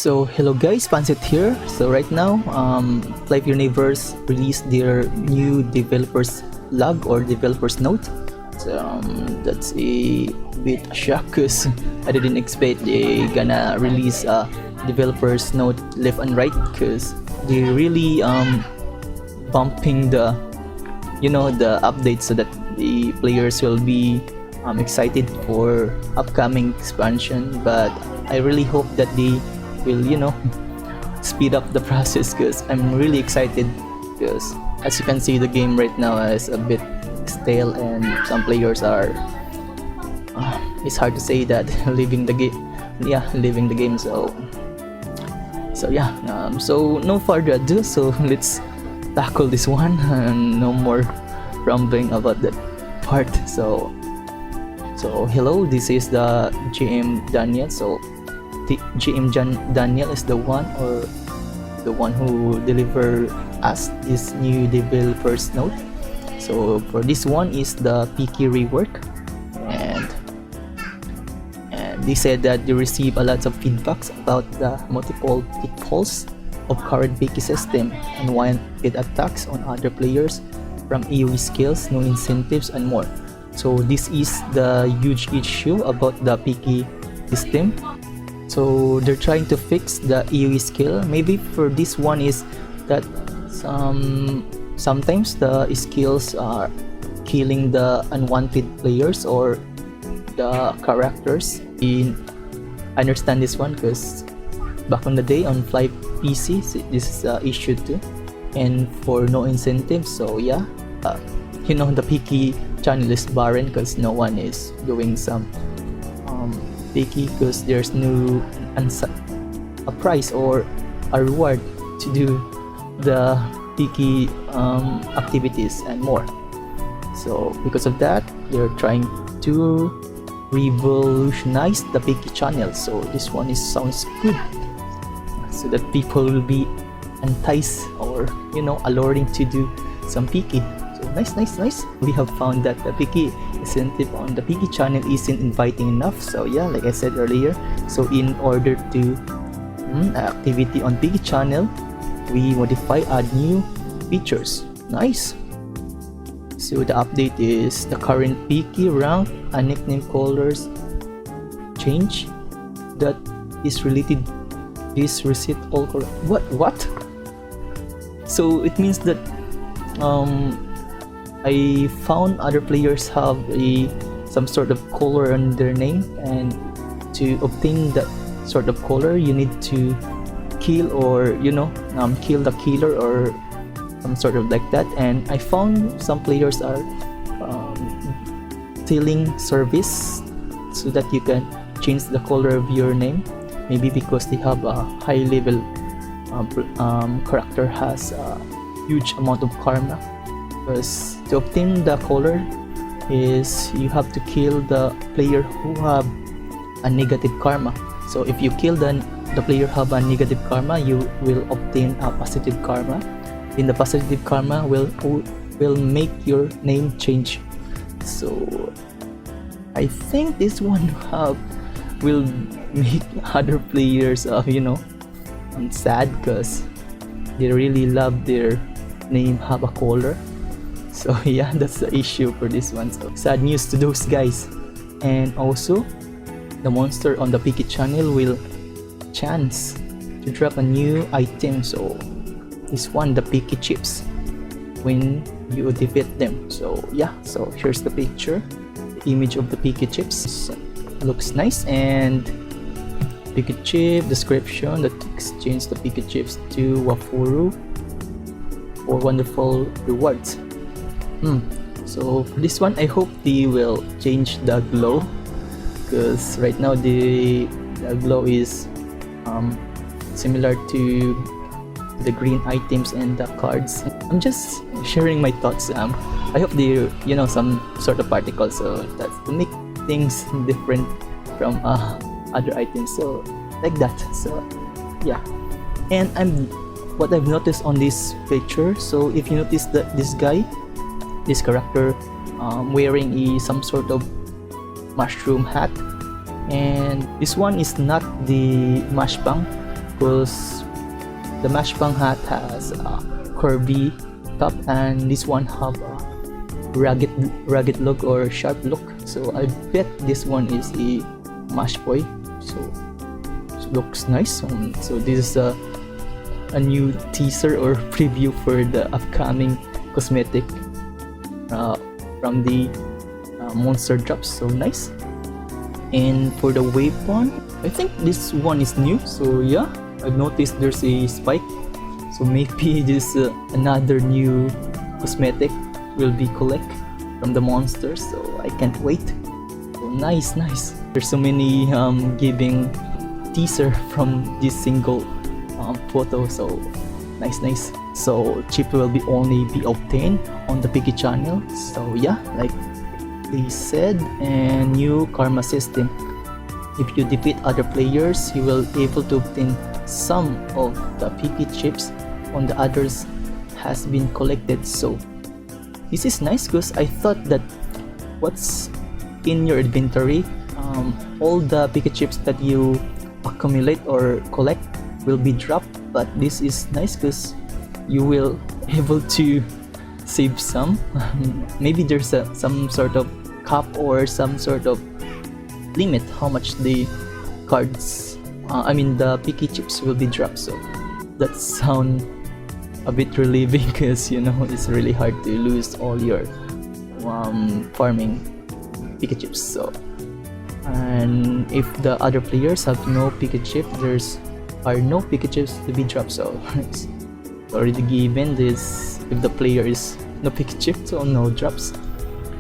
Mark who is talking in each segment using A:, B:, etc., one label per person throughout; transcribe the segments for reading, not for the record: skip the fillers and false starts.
A: So hello guys, Pansit here. So right now, Flyff Universe released their new developers log or developers note. So that's a bit shock because I didn't expect they gonna release a developers note left and right, because they really bumping the the updates so that the players will be excited for upcoming expansion. But I really hope that they will speed up the process, because I'm really excited, because as you can see, the game right now is a bit stale and some players are it's hard to say that leaving the game. So no further ado, so let's tackle this one and no more rambling about that part. So hello, this is the GM Daniel. So the Daniel is the one who deliver us this new developers note. So for this one is the Piki rework, and they said that they receive a lot of feedbacks about the multiple pitfalls of current Piki system and one-hit attacks on other players from AoE skills, no incentives, and more. So this is the huge issue about the Piki system. So they're trying to fix the AoE skill. Maybe for this one is that sometimes the skills are killing the unwanted players or the characters. I understand this one because back in the day on Flyff PC, this is an issue too. And for no incentives, so yeah, the Piki channel is barren because no one is doing some Piki, because there's no a prize or a reward to do the Piki activities and more. So because of that, they're trying to revolutionize the Piki channel. So this one sounds good, so that people will be enticed or alluring to do some Piki. So nice. We have found that the Piki incentive on the Piki channel isn't inviting enough. So yeah, like I said earlier, so in order to activity on Piki channel, we add new features. Nice. So the update is the current Piki rank and nickname colors change that is related. This reset all correct. What? So it means that I found other players have some sort of color on their name, and to obtain that sort of color, you need to kill or kill the killer or some sort of like that. And I found some players are stealing service so that you can change the color of your name. Maybe because they have a high level character has a huge amount of karma. Because to obtain the color is you have to kill the player who have a negative karma. So if you kill the player have a negative karma, you will obtain a positive karma. In the positive karma will make your name change. So I think this one will make other players sad, because they really love their name have a color. So yeah, that's the issue for this one. So sad news to those guys. And also, the monster on the Piki channel will chance to drop a new item. So this one, the Piki chips, when you defeat them. So yeah, so here's the picture, the image of the Piki chips. Looks nice. And Piki chip description that exchange the Piki chips to Wafuru for wonderful rewards. So for this one, I hope they will change the glow, because right now the glow is similar to the green items and the cards. I'm just sharing my thoughts. I hope they some sort of particles, so that's to make things different from other items, so like that. So yeah, and what I've noticed on this picture, so if you notice that this character wearing some sort of mushroom hat, and this one is not the mashbang because the Mashbang hat has a curvy top and this one have a rugged look or sharp look, so I bet this one is a Mash Boy. So it looks nice. So this is a new teaser or preview for the upcoming cosmetic from the monster drops. So nice. And for the weapon, I think this one is new, so yeah, I've noticed there's a spike, so maybe this another new cosmetic will be collect from the monsters, so I can't wait. So nice. There's so many giving teaser from this single photo, so nice. So chip will be only be obtained on the Piggy channel, so yeah, like they said. And new karma system, if you defeat other players you will able to obtain some of the Piggy chips on the others has been collected. So this is nice because I thought that what's in your inventory, all the Piggy chips that you accumulate or collect will be dropped, but this is nice because you will able to save some. Maybe there's some sort of cap or some sort of limit how much the cards, the Piggy chips will be dropped. So that sound a bit relieving because it's really hard to lose all your farming Piggy chips. So, and if the other players have no Piggy chip, there's are no Piggy chips to be dropped, so it's already given this. If the player is no Piggy chip, so no drops.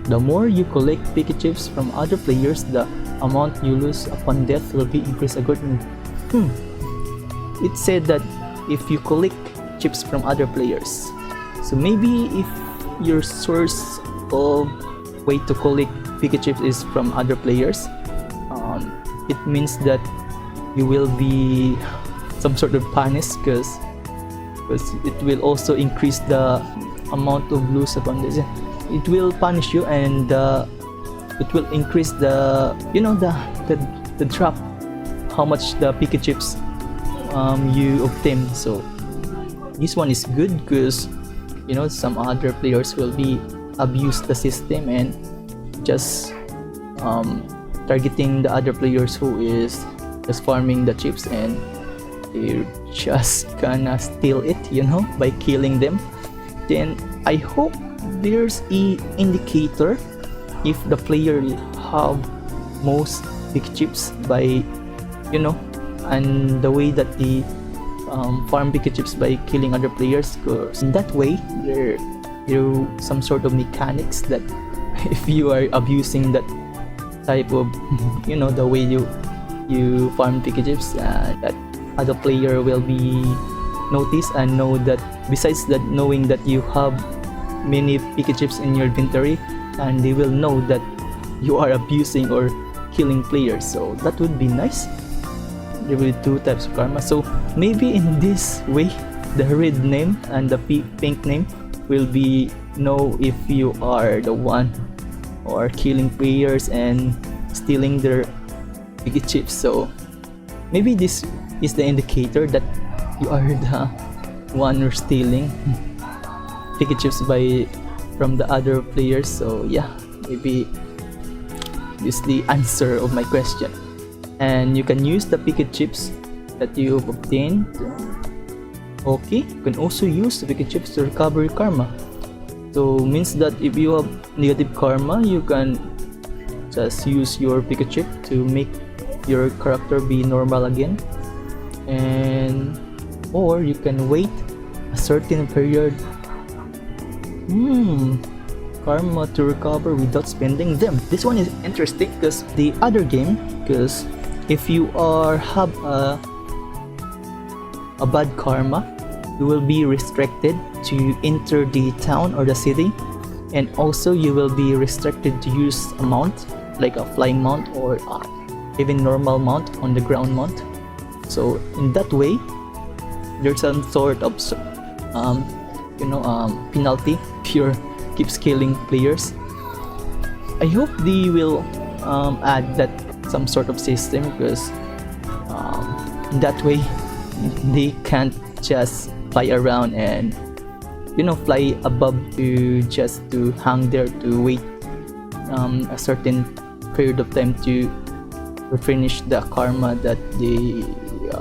A: The more you collect Piggy chips from other players, the amount you lose upon death will be increased accordingly. It said that if you collect chips from other players, so maybe if your source of way to collect Piggy chips is from other players, it means that you will be some sort of punished because it will also increase the amount of lose upon this. It will punish you, and it will increase the the drop, how much the Piggy chips you obtain. So this one is good because some other players will be abuse the system and just targeting the other players who is just farming the chips, and they're just gonna steal it by killing them. Then I hope there's a indicator if the player have most big chips by and the way that the farm big chips by killing other players, because in that way there some sort of mechanics that if you are abusing that type of the way you farm Piggy chips, that other player will be noticed and know that, besides that knowing that you have many Piggy chips in your inventory, and they will know that you are abusing or killing players. So that would be nice. There will be two types of karma, so maybe in this way the red name and the pink name will be know if you are the one or killing players and stealing their Piggy chips. So maybe this is the indicator that you are the one who's stealing Piggy chips from the other players. So yeah, maybe this is the answer of my question. And you can use the Piggy chips that you've obtained. Okay, you can also use the Piggy chips to recover your karma. So means that if you have negative karma, you can just use your Piggy chip to make your character be normal again, or you can wait a certain period karma to recover without spending them. This one is interesting because the other game, because if you have a bad karma, you will be restricted to enter the town or the city, and also you will be restricted to use a mount like a flying mount or even normal mount on the ground mount. So in that way there's some sort of penalty if you keeps killing players. I hope they will add that some sort of system, because in that way they can't just fly around and fly above to hang there to wait a certain period of time to finish the karma that they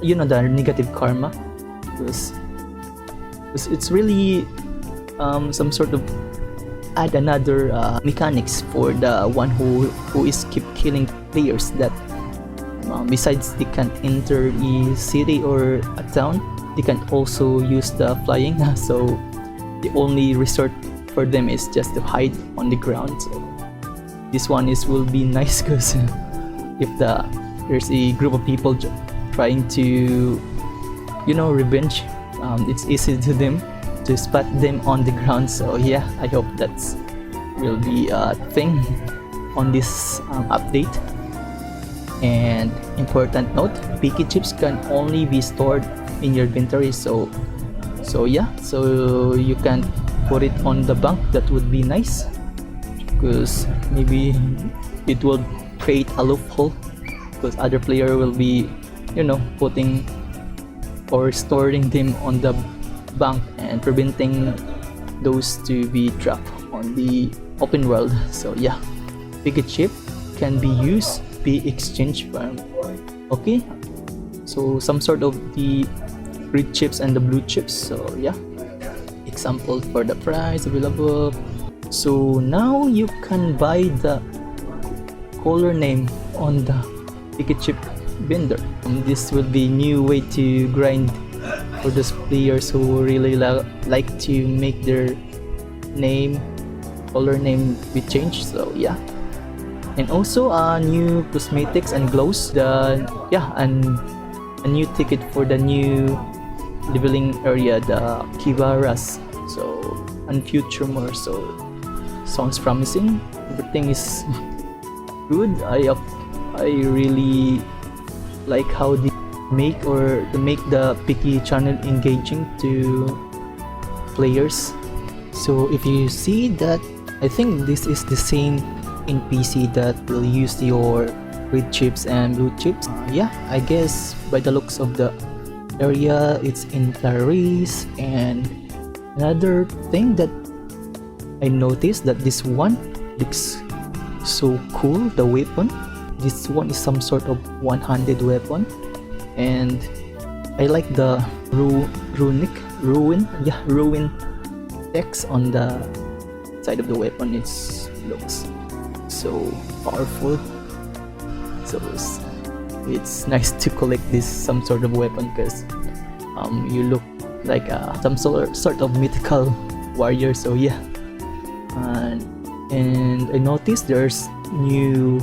A: the negative karma, because it's really some sort of add another mechanics for the one who is keep killing players, that besides they can't enter a city or a town, they can also use the flying. So the only resort for them is just to hide on the ground. So this one will be nice, because if there's a group of people trying to revenge, it's easy to them to spot them on the ground. So yeah, I hope that's will be a thing on this update. And important note, picky chips can only be stored in your inventory, so yeah, so you can put it on the bank. That would be nice, because maybe it will create a loophole, because other player will be putting or storing them on the bank and preventing those to be trapped on the open world. So yeah, picky chip can be used, be exchanged from so some sort of the red chips and the blue chips. So yeah, example for the price available. So now you can buy the color name on the picky chip vendor. This will be new way to grind for those players who really like to make their color name be changed. So yeah, and also new cosmetics and glows, and a new ticket for the new leveling area, the Kivaras. So and future more. So sounds promising. Everything is good. I really like how they make the picky channel engaging to players. So if you see that, I think this is the same in PC that will use your red chips and blue chips. Yeah, I guess by the looks of the area, it's in Clarice. And another thing that I noticed, that this one looks so cool, the weapon. This one is some sort of one-handed weapon, and I like the ruin text on the side of the weapon. It looks so powerful. So it's nice to collect some sort of weapon, because you look like some sort of mythical warrior. So yeah, and I noticed there's new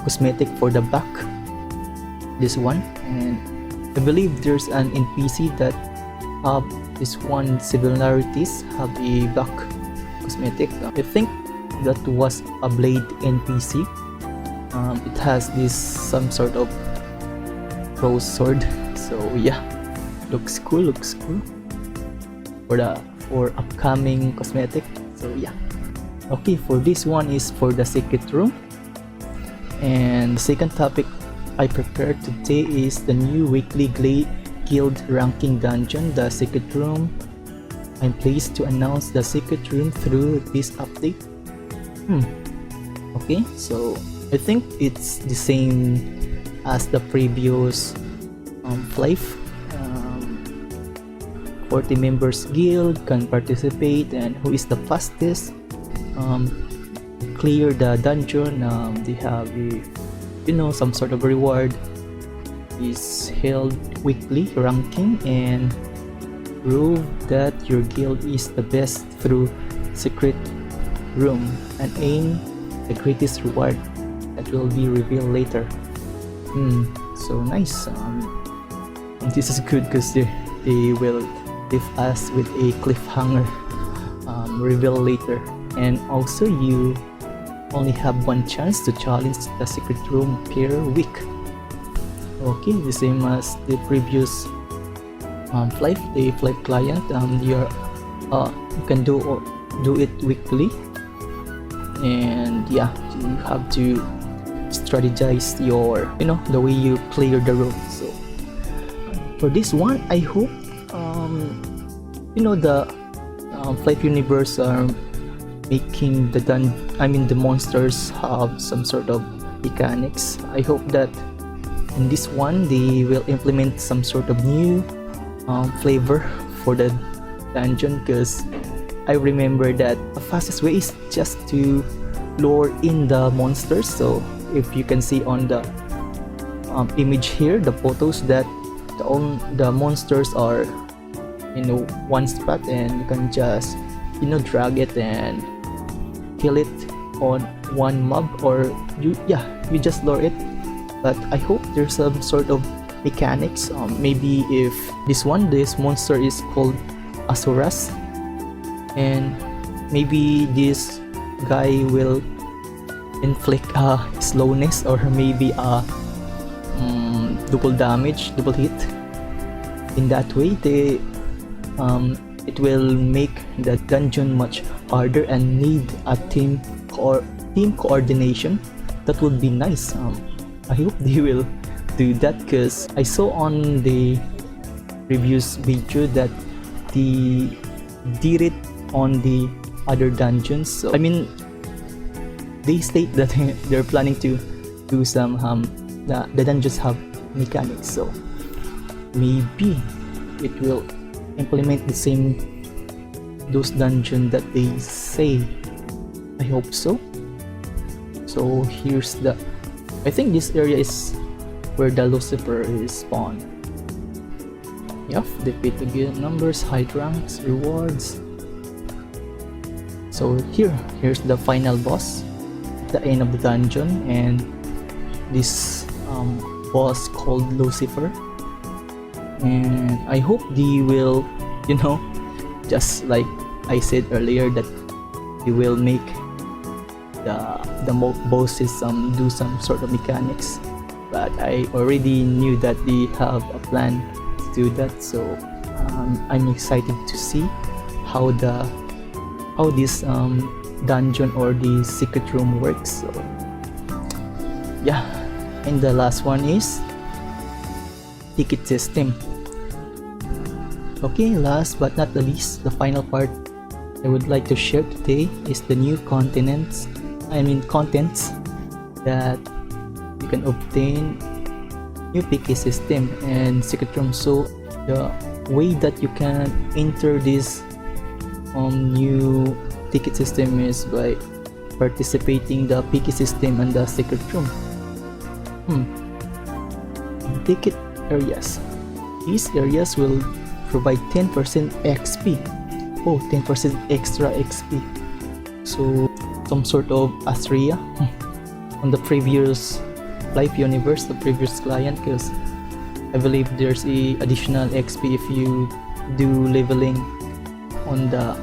A: cosmetic for the back, this one, and I believe there's an NPC that have this one similarities, have a back cosmetic. I think that was a blade NPC. It has this some sort of rose sword. So yeah, looks cool for upcoming cosmetic. So yeah, okay, for this one is for the secret room. And the second topic I prepared today is the new weekly guild ranking dungeon, the secret room. I'm pleased to announce the secret room through this update. Okay, so I think it's the same as the previous Flyff. 40 members guild can participate, and who is the fastest clear the dungeon, they have some sort of reward. Is held weekly ranking, and prove that your guild is the best through secret room, and aim the greatest reward that will be revealed later. So nice. This is good, because they will leave us with a cliffhanger reveal later. And also you only have one chance to challenge the secret room per week. Okay, the same as the previous Flyff, the Flyff client. You can do it weekly, and yeah, you have to strategize your the way you clear the room. So For this one, I hope the Flyff Universe are making the monsters have some sort of mechanics. I hope that in this one they will implement some sort of new flavor for the dungeon, because I remember that the fastest way is just to lure in the monsters. So if you can see on the image here, the photos, that the monsters are in one spot, and you can just drag it and kill it on one mob, or you just lure it. But I hope there's some sort of mechanics. Maybe if this monster is called Asuras, and maybe this guy will inflict slowness, or maybe double damage, double hit. In that way, it will make the dungeon much harder and need a team coordination. That would be nice. I hope they will do that, because I saw on the previous video that they did it on the other dungeons. So I mean, they state that they're planning to do some the dungeons have mechanics, so maybe it will implement the same those dungeons that they say. I hope so. So here's I think this area is where the Lucifer is spawned. Yep, defeat to get numbers, height ranks, rewards. So here's the final boss, the end of the dungeon, and this boss called Lucifer. And I hope they will, just like I said earlier, that they will make the bosses do some sort of mechanics. But I already knew that they have a plan to do that, so I'm excited to see how this dungeon or the secret room works. So yeah, and the last one is ticket system. Okay, last but not the least, the final part I would like to share today is the new contents that you can obtain new PK system and secret room. So the way that you can enter this new ticket system is by participating the PK system and the secret room. Ticket areas. These areas will provide 10% XP. 10% extra XP. So some sort of Astrea on the previous Flyff Universe, the previous client, because I believe there's a additional XP if you do leveling on the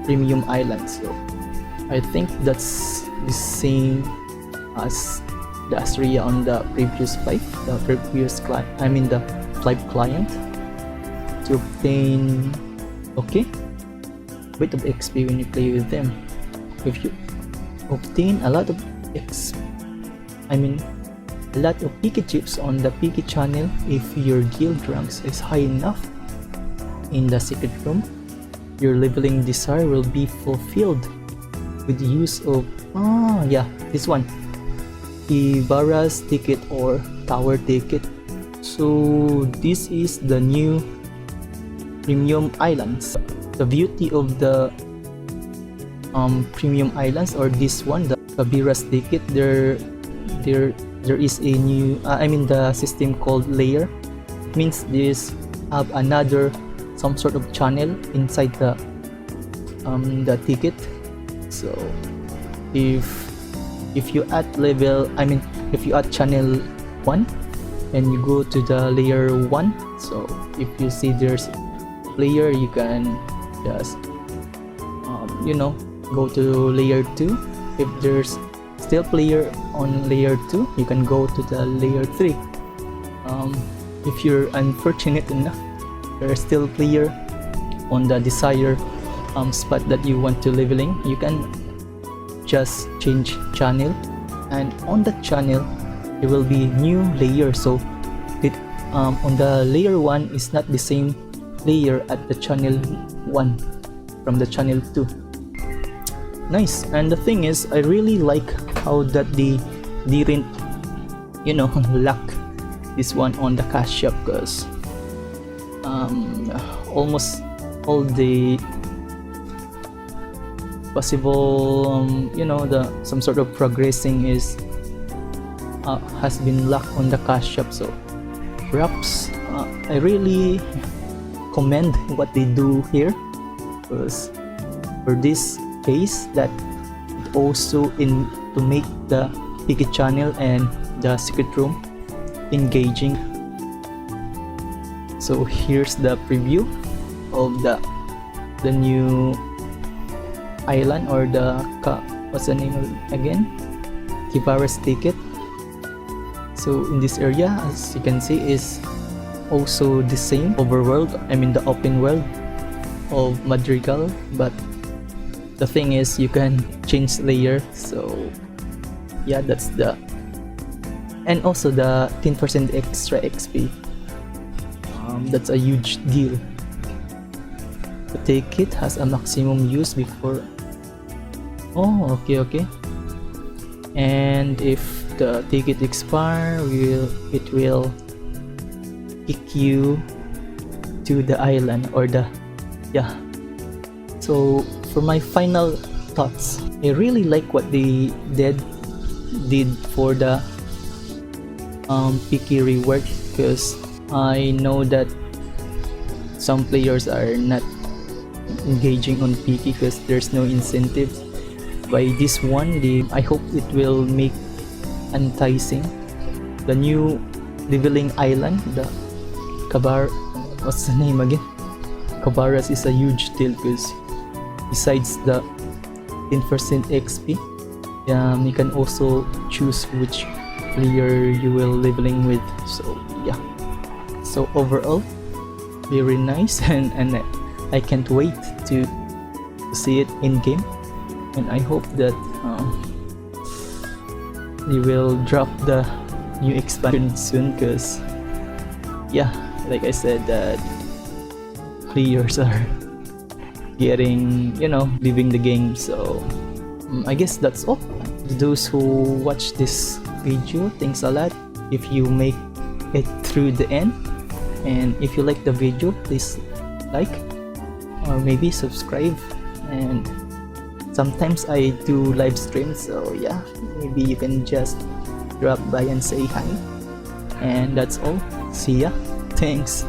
A: premium island. So I think that's the same as the Astrea on the previous Flyff, the Flyff client, to obtain bit of XP when you play with them. If you obtain a lot of PK chips on the PK channel, if your guild ranks is high enough in the secret room, your leveling desire will be fulfilled with the use of this one, Ibarra's ticket or tower ticket. So this is the new premium islands. The beauty of the premium islands, or this one, the Kabira's ticket, there is a new the system called layer. It means this have another some sort of channel inside the ticket. So if you add if you add channel 1 and you go to the layer 1, so if you see there's a player, you can just go to layer 2. If there's still player on layer 2, you can go to the layer 3. If you're unfortunate enough, there's still player on the desired spot that you want to leveling, you can just change channel, and on that channel there will be new layer. So on the layer 1 is not the same layer at the channel 1 from the channel 2. Nice. And the thing is, I really like how that they didn't, you know, lock this one on the cash shop, because almost all the possible you know, the some sort of progressing is has been locked on the cash shop. So perhaps I really commend what they do here, because for this case that it also in to make the Piki channel and the secret room engaging. So here's the preview of the new island, or the what's the name of it again, Kivara's ticket. So in this area, as you can see, is also the same overworld, I mean the open world of Madrigal, but the thing is you can change layer. So yeah, that's the, and also the 10% extra XP. That's a huge deal. The ticket has a maximum use before. Oh, okay. And if the ticket expire, it will kick you to the island, or the, yeah. So for my final thoughts, I really like what they did for the Piki rework, because I know that some players are not engaging on Piki because there's no incentive. By this one, I hope it will make enticing. The new leveling island, the what's the name again? Kavaras is a huge deal, because besides the 10% XP, you can also choose which player you will leveling with. So yeah, so overall very nice, and I can't wait to see it in game, and I hope that they will drop the new expansion soon, because yeah, like I said, that players are getting, you know, leaving the game. So I guess that's all. Those who watch this video, thanks a lot if you make it through the end, and if you like the video, please like or maybe subscribe. And sometimes I do live streams, so yeah, maybe you can just drop by and say hi. And that's all. See ya. Thanks.